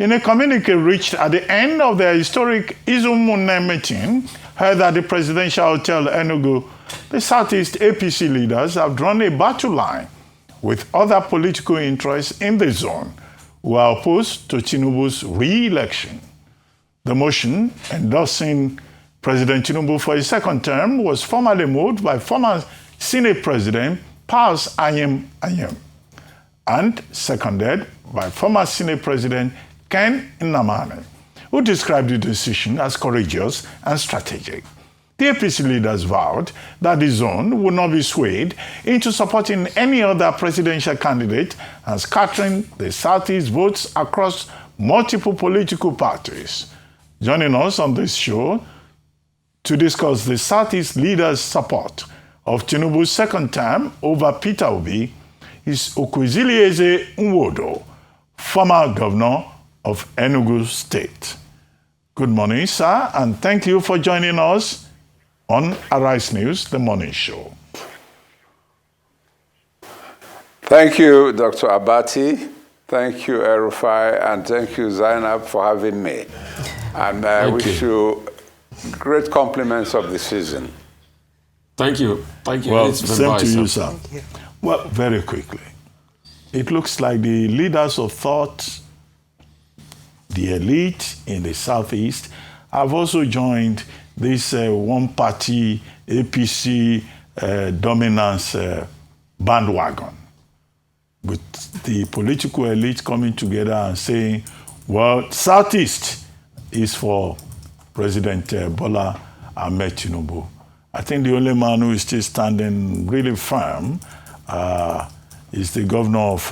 in a communique reached at the end of their historic Izumune meeting, held at the Presidential Hotel Enugu, the Southeast APC leaders have drawn a battle line with other political interests in the zone who are opposed to Tinubu's re-election. The motion endorsing President Tinubu for a second term was formally moved by former Senate President Pals Anyim Anyim and seconded by former Senate President Ken Nnamani, who described the decision as courageous and strategic. The APC leaders vowed that the zone would not be swayed into supporting any other presidential candidate and scattering the Southeast votes across multiple political parties. Joining us on this show to discuss the Southeast leaders' support of Tinubu's second term over Peter Obi is Okwesilieze Nwodo, former governor of Enugu State. Good morning, sir, and thank you for joining us on Arise News, the morning show. Thank you, Dr. Abati. Thank you, Erufai, and thank you, Zainab, for having me. And I wish you great compliments of the season. Thank you. Thank you. Well, same to you, sir. Well, very quickly. It looks like the leaders of thought, the elite in the Southeast, have also joined this one-party APC dominance bandwagon, with the political elite coming together and saying, well, Southeast is for President Bola Ahmed Tinubu. I think the only man who is still standing really firm is the governor of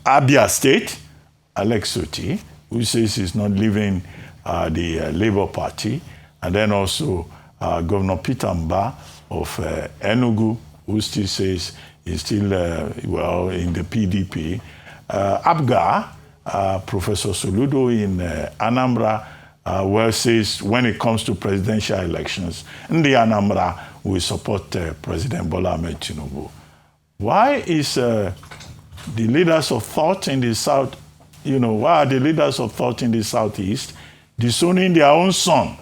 Abia State, Alex Soti, who says he's not leaving the Labour Party, and then also Governor Peter Mba of Enugu, who still says he's still, in the PDP. Abga, Professor Soludo in Anambra, says when it comes to presidential elections, in the Anambra will support President Bola Ahmed Tinubu. Why is the leaders of thought in the South, why are the leaders of thought in the Southeast disowning their own son,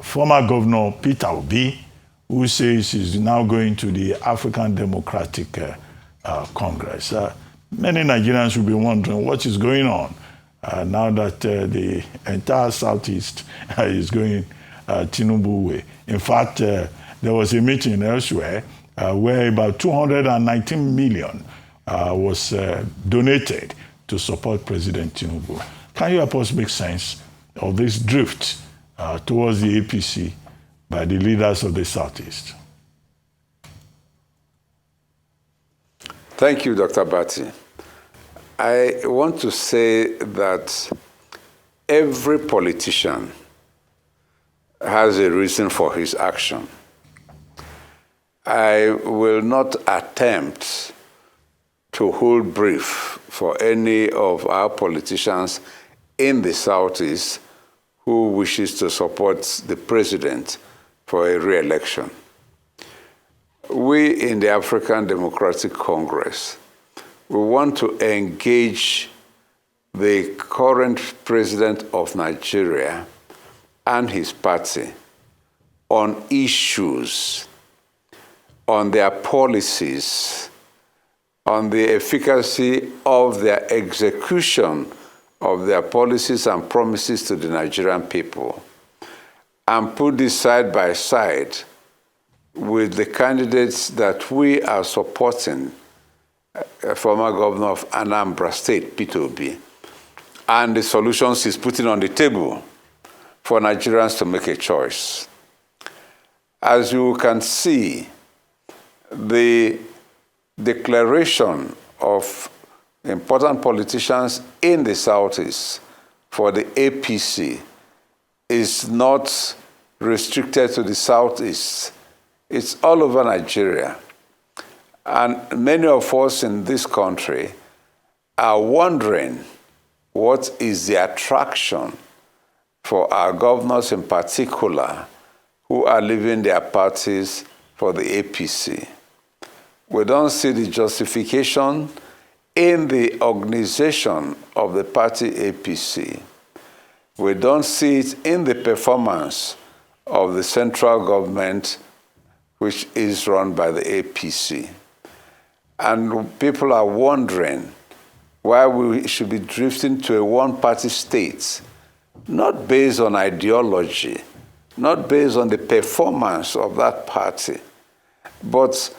former Governor Peter Obi, who says he's now going to the African Democratic Congress? Many Nigerians will be wondering what is going on now that the entire Southeast is going Tinubu way. In fact, there was a meeting elsewhere where about 219 million was donated to support President Tinubu. Can you help us make sense of this drift towards the APC by the leaders of the Southeast? Thank you, Dr. Bati. I want to say that every politician has a reason for his action. I will not attempt to hold brief for any of our politicians in the Southeast who wishes to support the president for a re-election. We in the African Democratic Congress, we want to engage the current president of Nigeria and his party on issues, on their policies, on the efficacy of their execution of their policies and promises to the Nigerian people, and put this side by side with the candidates that we are supporting, former governor of Anambra State, Peter Obi, and the solutions he's putting on the table for Nigerians to make a choice. As you can see, the declaration of important politicians in the Southeast for the APC is not restricted to the Southeast. It's all over Nigeria. And many of us in this country are wondering what is the attraction for our governors in particular who are leaving their parties for the APC. We don't see the justification in the organization of the party APC. We don't see it in the performance of the central government, which is run by the APC. And people are wondering why we should be drifting to a one-party state, not based on ideology, not based on the performance of that party, but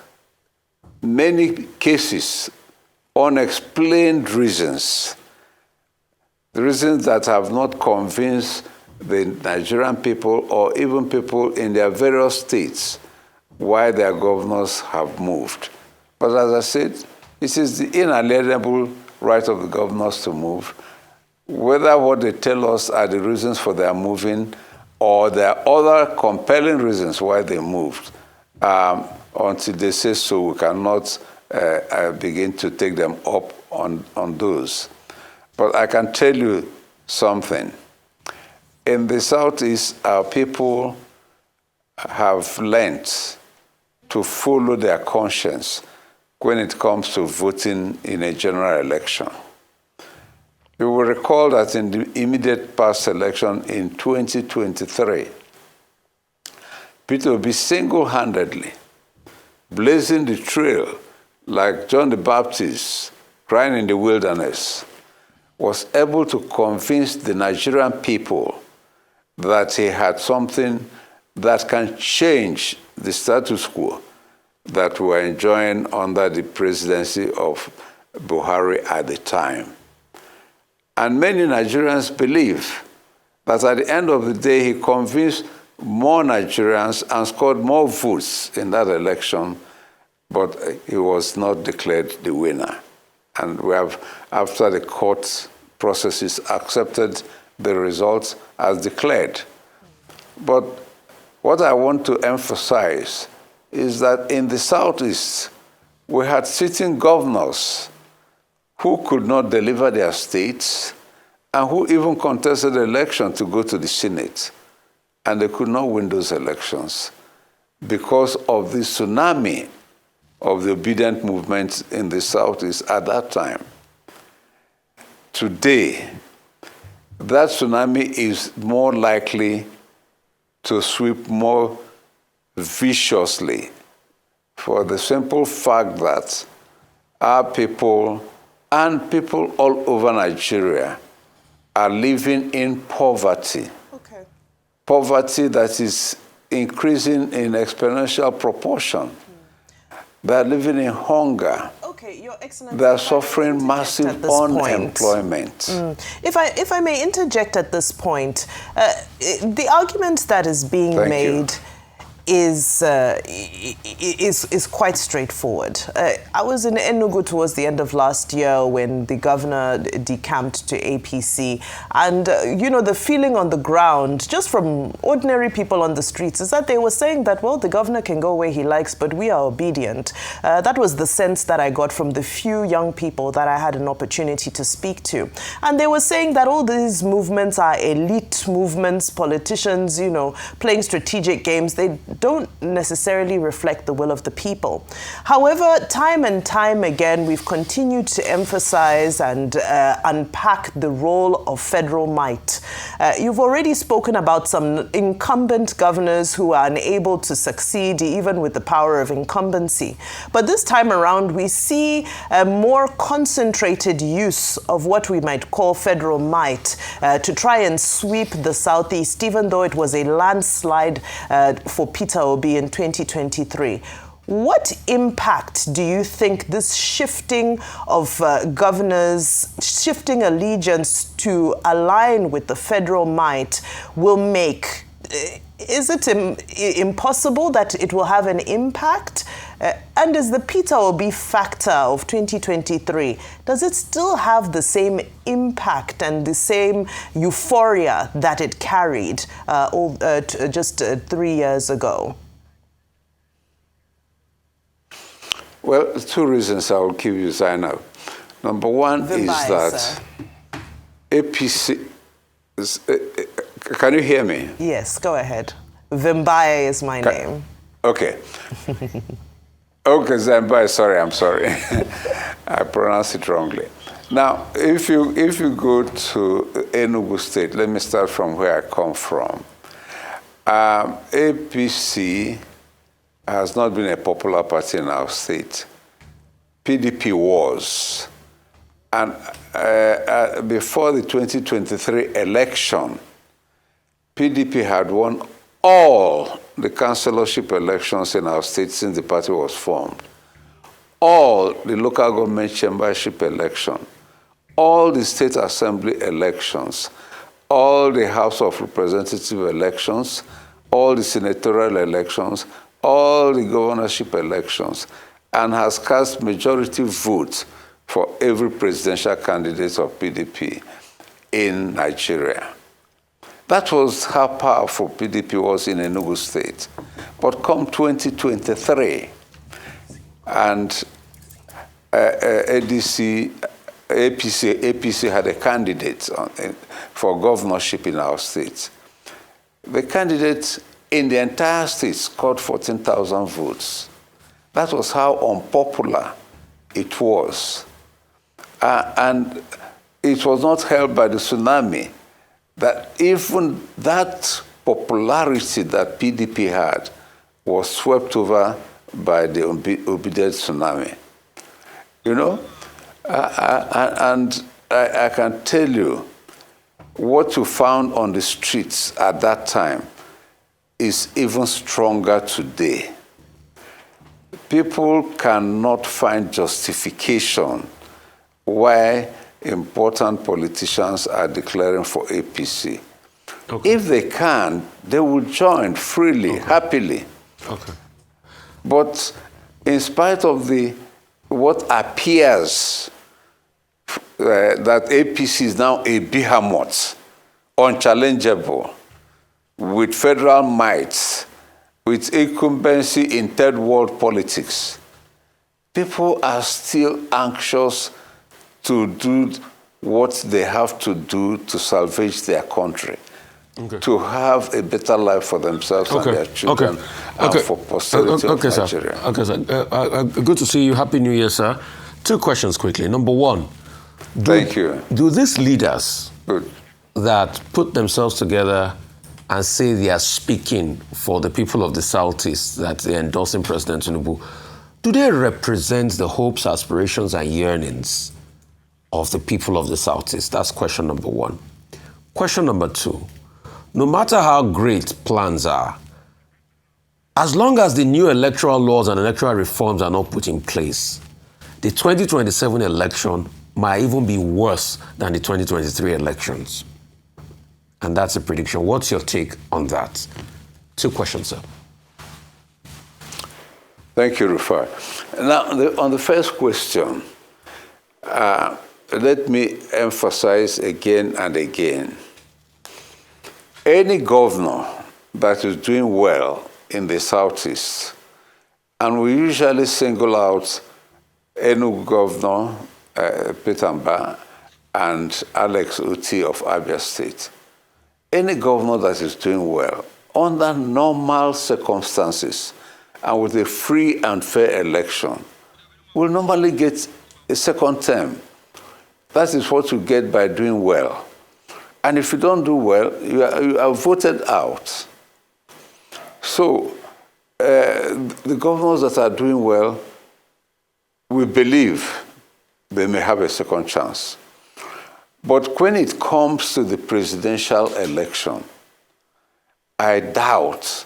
many cases, unexplained reasons, the reasons that have not convinced the Nigerian people or even people in their various states why their governors have moved. But as I said, it is the inalienable right of the governors to move, whether what they tell us are the reasons for their moving or there are other compelling reasons why they moved. Until they say so, we cannot begin to take them up on those. But I can tell you something. In the Southeast, our people have learnt to follow their conscience when it comes to voting in a general election. You will recall that in the immediate past election in 2023, Peter Obi single-handedly blazing the trail like John the Baptist crying in the wilderness, was able to convince the Nigerian people that he had something that can change the status quo that we were enjoying under the presidency of Buhari at the time. And many Nigerians believe that at the end of the day, he convinced more Nigerians and scored more votes in that election, but he was not declared the winner. And we have, after the court processes, accepted the results as declared. But what I want to emphasize is that in the Southeast, we had sitting governors who could not deliver their states and who even contested the election to go to the Senate. And they could not win those elections because of the tsunami of the obedient movement in the Southeast at that time. Today, that tsunami is more likely to sweep more viciously for the simple fact that our people and people all over Nigeria are living in poverty. Okay. Poverty that is increasing in exponential proportion. They are living in hunger. Okay, Your Excellency. They are suffering massive unemployment. If I may interject at this point, the argument that is being made is quite straightforward. I was in Enugu towards the end of last year when the governor decamped to APC, and the feeling on the ground, just from ordinary people on the streets, is that they were saying that, well, the governor can go where he likes, but we are obedient. That was the sense that I got from the few young people that I had an opportunity to speak to. And they were saying that all these movements are elite movements, politicians, playing strategic games. They don't necessarily reflect the will of the people. However, time and time again, we've continued to emphasize and unpack the role of federal might. You've already spoken about some incumbent governors who are unable to succeed even with the power of incumbency. But this time around, we see a more concentrated use of what we might call federal might to try and sweep the Southeast, even though it was a landslide for Peter Obi in 2023. What impact do you think this shifting of governors, shifting allegiance to align with the federal might will make? Is it impossible that it will have an impact? And is the Peter Obi factor of 2023, does it still have the same impact and the same euphoria that it carried just 3 years ago? Well, two reasons I will give you, Zainab. Number one is that sir. APC... Can you hear me? Yes, go ahead. Vimbaye is my name. Okay. Okay, Zambai, I'm sorry. I pronounced it wrongly. Now, if you go to Enugu State, let me start from where I come from. APC has not been a popular party in our state. PDP was. And before the 2023 election, PDP had won all the councillorship elections in our state since the party was formed. All the local government chambership election, all the state assembly elections, all the House of Representative elections, all the senatorial elections, all the governorship elections, and has cast majority votes for every presidential candidate of PDP in Nigeria. That was how powerful PDP was in Enugu State. But come 2023, and APC had a candidate for governorship in our state. The candidate in the entire state scored 14,000 votes. That was how unpopular it was. And it was not held by the Tsunami that even that popularity that PDP had was swept over by the obedient Tsunami. You know? And I can tell you, what you found on the streets at that time is even stronger today. People cannot find justification why important politicians are declaring for APC. Okay. If they can, they will join freely, happily. Okay. But in spite of what appears that APC is now a behemoth, unchallengeable, with federal might, with incumbency in third world politics, people are still anxious to do what they have to do to salvage their country, to have a better life for themselves and their children, and for posterity of Nigeria. Sir. Okay, sir. Good to see you. Happy New Year, sir. 2 questions quickly. Number 1. Thank you. Do these leaders that put themselves together and say they are speaking for the people of the Southeast, that they're endorsing President Tinubu, do they represent the hopes, aspirations, and yearnings of the people of the Southeast? That's question number 1. Question number 2. No matter how great plans are, as long as the new electoral laws and electoral reforms are not put in place, the 2027 election might even be worse than the 2023 elections. And that's a prediction. What's your take on that? 2 questions, sir. Thank you, Rufai. Now, on the first question, let me emphasize again and again. Any governor that is doing well in the Southeast, and we usually single out Enugu Governor Peter Mbah and Alex Uti of Abia State. Any governor that is doing well, under normal circumstances, and with a free and fair election, will normally get a second term. That is what you get by doing well. And if you don't do well, you are voted out. So the governors that are doing well, we believe they may have a second chance. But when it comes to the presidential election, I doubt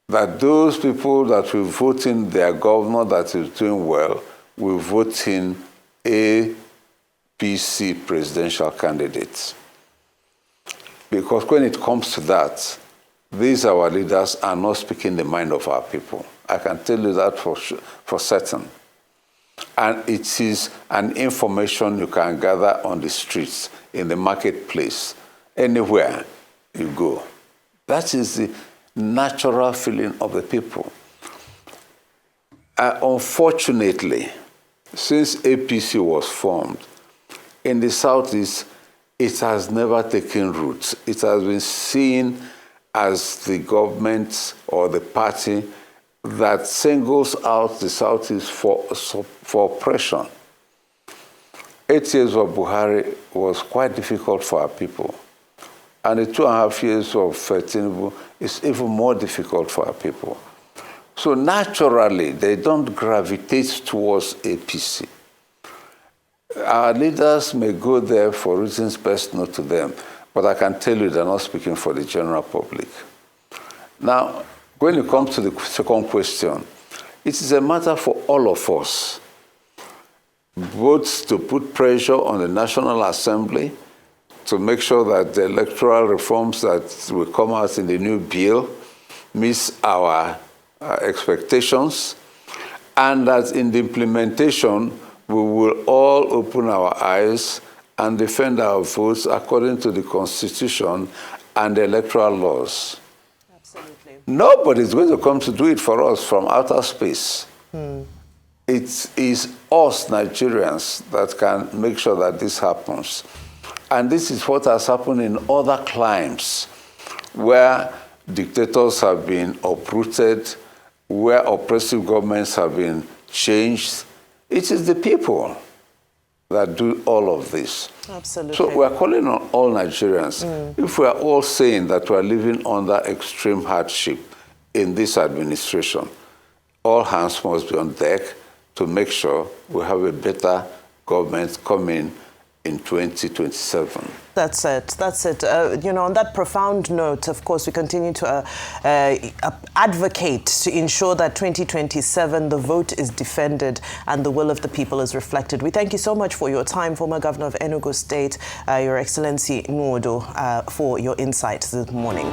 that those people that will vote in their governor that is doing well will vote in APC presidential candidates. Because when it comes to that, these our leaders are not speaking the mind of our people. I can tell you that for certain. And it is an information you can gather on the streets, in the marketplace, anywhere you go. That is the natural feeling of the people. Unfortunately, since APC was formed, in the Southeast, it has never taken root. It has been seen as the government or the party that singles out the Southeast for oppression. 8 years of Buhari was quite difficult for our people. And the 2.5 years of Tinubu is even more difficult for our people. So naturally, they don't gravitate towards APC. Our leaders may go there for reasons best known to them, but I can tell you they're not speaking for the general public. Now, when you come to the second question, it is a matter for all of us, both to put pressure on the National Assembly to make sure that the electoral reforms that will come out in the new bill meets our expectations, and that in the implementation, we will all open our eyes and defend our votes according to the Constitution and the electoral laws. Absolutely. Nobody is going to come to do it for us from outer space. It is us, Nigerians, that can make sure that this happens. And this is what has happened in other climes where dictators have been uprooted, where oppressive governments have been changed. It is the people that do all of this. Absolutely. So we are calling on all Nigerians. If we are all saying that we are living under extreme hardship in this administration, all hands must be on deck to make sure we have a better government coming in 2027. That's it. That's it. On that profound note, of course, we continue to advocate to ensure that 2027, the vote is defended and the will of the people is reflected. We thank you so much for your time, former Governor of Enugu State, Your Excellency Nwodo, for your insights this morning.